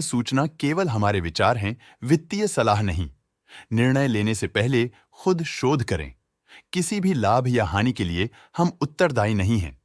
सूचना केवल हमारे विचार हैं, वित्तीय सलाह नहीं। निर्णय लेने से पहले खुद शोध करें। किसी भी लाभ या हानि के लिए हम उत्तरदायी नहीं हैं।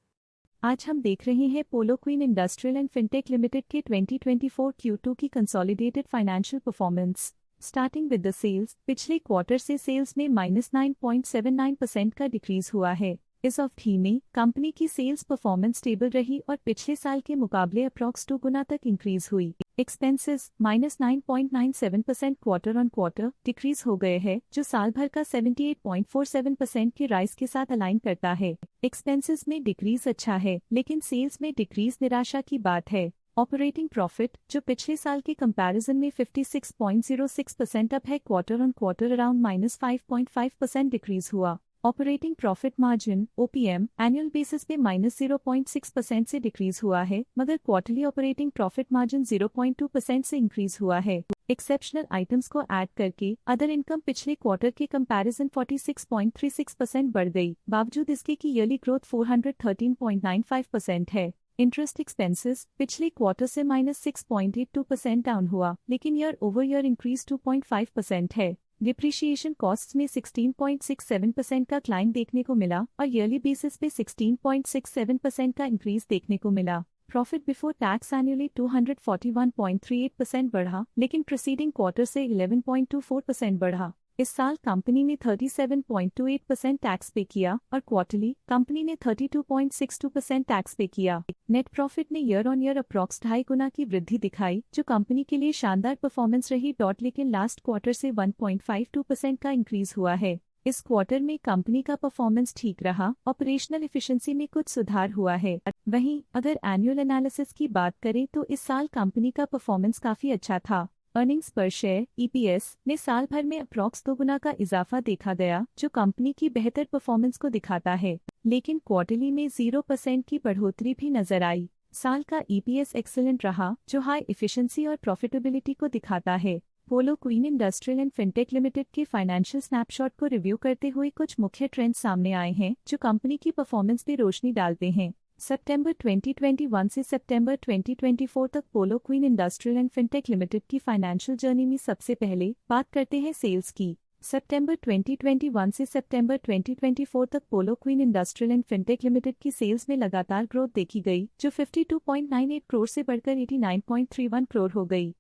आज हम देख रहे हैं Polo Queen Industrial and Fintech Limited के 2024 Q2 की consolidated financial performance. Starting with the sales, पिछले क्वार्टर से सेल्स में -9.79% का डिक्रीज हुआ है। इस अवधि में कंपनी की सेल्स परफॉर्मेंस स्टेबल रही और पिछले साल के मुकाबले अप्रॉक्स 2 गुना तक इंक्रीज हुई। Expenses -9.97% quarter on quarter decrease हो गए हैं, जो साल भर का 78.47% के राइज के साथ अलाइन करता है। एक्सपेंसेस में डिक्रीज अच्छा है, लेकिन सेल्स में डिक्रीज निराशा की बात है। ऑपरेटिंग प्रॉफिट, जो पिछले साल के कंपैरिजन में 56.06% अप है, quarter on quarter around -5.5% decrease हुआ। Operating profit margin OPM annual basis पे -0.6% से डिक्रीज हुआ है, मगर क्वार्टरली ऑपरेटिंग प्रॉफिट मार्जिन 0.2% से इंक्रीज हुआ है। एक्सेप्शनल आइटम्स को ऐड करके अदर इनकम पिछले क्वार्टर के कंपैरिजन 46.36% बढ़ गई, बावजूद इसके कि ईयरली ग्रोथ 413.95% है। इंटरेस्ट एक्सपेंसेस पिछले क्वार्टर से -6.82% डाउन हुआ, लेकिन ईयर ओवर ईयर इंक्रीज 2.5% है। डिप्रिशिएशन कॉस्ट्स में 16.67% का क्लाइम देखने को मिला और ईयरली बेसिस पे 16.67% का इंक्रीज देखने को मिला। प्रॉफिट बिफोर टैक्स एनुअली 241.38% बढ़ा, लेकिन प्रीसीडिंग क्वार्टर से 11.24% बढ़ा। इस साल कंपनी ने 37.28% टैक्स पे किया और क्वार्टरली कंपनी ने 32.62% टैक्स पे किया। नेट प्रॉफिट ने ईयर ऑन ईयर अप्रॉक्स 2.5 गुना की वृद्धि दिखाई, जो कंपनी के लिए शानदार परफॉर्मेंस रही। लेकिन लास्ट क्वार्टर से 1.52% का इंक्रीज हुआ है। इस क्वार्टर में कंपनी का परफॉर्मेंस ठीक रहा, ऑपरेशनल एफिशिएंसी में कुछ सुधार हुआ है। वहीं अगर एनुअल एनालिसिस की बात करें तो इस साल कंपनी का परफॉर्मेंस काफी अच्छा था। अर्निंग्स पर शेयर EPS ने साल भर में अप्रॉक्स 2 गुना का इजाफा देखा गया, जो कंपनी की बेहतर परफॉर्मेंस को दिखाता है। लेकिन क्वार्टरली में 0% की बढ़ोतरी भी नजर आई। साल का EPS एक्सीलेंट रहा, जो हाई एफिशिएंसी और प्रॉफिटेबिलिटी को दिखाता है। Polo Queen Industrial and Fintech Limited के फाइनेंशियल स्नैपशॉट को रिव्यू करते हुए कुछ मुख्य ट्रेंड्स सामने आए हैं, जो कंपनी की परफॉर्मेंस पे रोशनी डालते हैं। सितंबर 2021 से सितंबर 2024 तक Polo Queen Industrial and Fintech Limited की फाइनेंशियल जर्नी में सबसे पहले बात करते हैं सेल्स की। सितंबर 2021 से सितंबर 2024 तक Polo Queen Industrial and Fintech Limited की सेल्स में लगातार ग्रोथ देखी गई, जो 52.98 करोड़ से बढ़कर 89.31 करोड़ हो गई।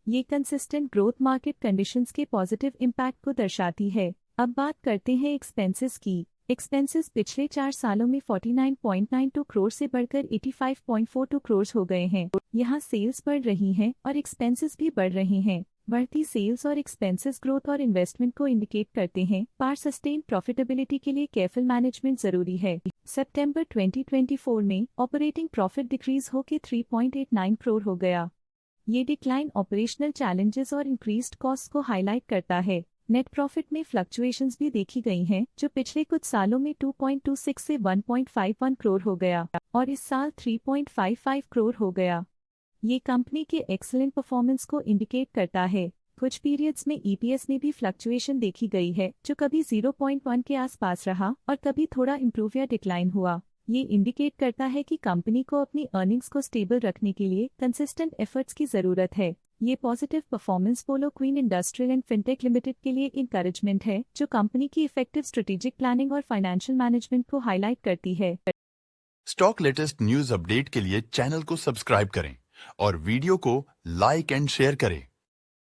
ये कंसिस्टेंट ग्रोथ मार्केट कंडीशंस के पॉजिटिव इम्पैक्ट को दर्शाती है। अब बात करते हैं एक्सपेंसेस की। एक्सपेंसेस पिछले 4 सालों में 49.92 करोड़ से बढ़कर 85.42 करोड़ हो गए हैं। यहाँ सेल्स बढ़ रही हैं और एक्सपेंसेस भी बढ़ रहे हैं। बढ़ती सेल्स और एक्सपेंसेस ग्रोथ और इन्वेस्टमेंट को इंडिकेट करते हैं, पर सस्टेन प्रॉफिटेबिलिटी के लिए केयरफुल मैनेजमेंट जरूरी है। सितंबर 2024 में ऑपरेटिंग प्रॉफिट डिक्रीज होकर 3.89 करोड़ हो गया। ये डिक्लाइन ऑपरेशनल चैलेंजेस और इंक्रीज्ड कॉस्ट को हाईलाइट करता है। नेट प्रॉफिट में फ्लक्चुएशंस भी देखी गई हैं, जो पिछले कुछ सालों में 2.26 से 1.51 करोड़ हो गया और इस साल 3.55 करोड़ हो गया। ये कंपनी के एक्सीलेंट परफॉर्मेंस को इंडिकेट करता है। कुछ पीरियड्स में EPS में भी फ्लक्चुएशन देखी गई है, जो कभी 0.1 के आसपास रहा और कभी थोड़ा इंप्रूव या डिक्लाइन हुआ। ये इंडिकेट करता है कि कंपनी को अपनी अर्निंग्स को स्टेबल रखने के लिए कंसिस्टेंट एफर्ट्स की जरूरत है। ये positive performance polo Queen Industrial and Fintech Limited के लिए इंकरेजमेंट है, जो कंपनी की इफेक्टिव स्ट्रेटेजिक प्लानिंग और फाइनेंशियल मैनेजमेंट को हाईलाइट करती है। स्टॉक लेटेस्ट न्यूज अपडेट के लिए चैनल को सब्सक्राइब करें और वीडियो को लाइक एंड शेयर करें।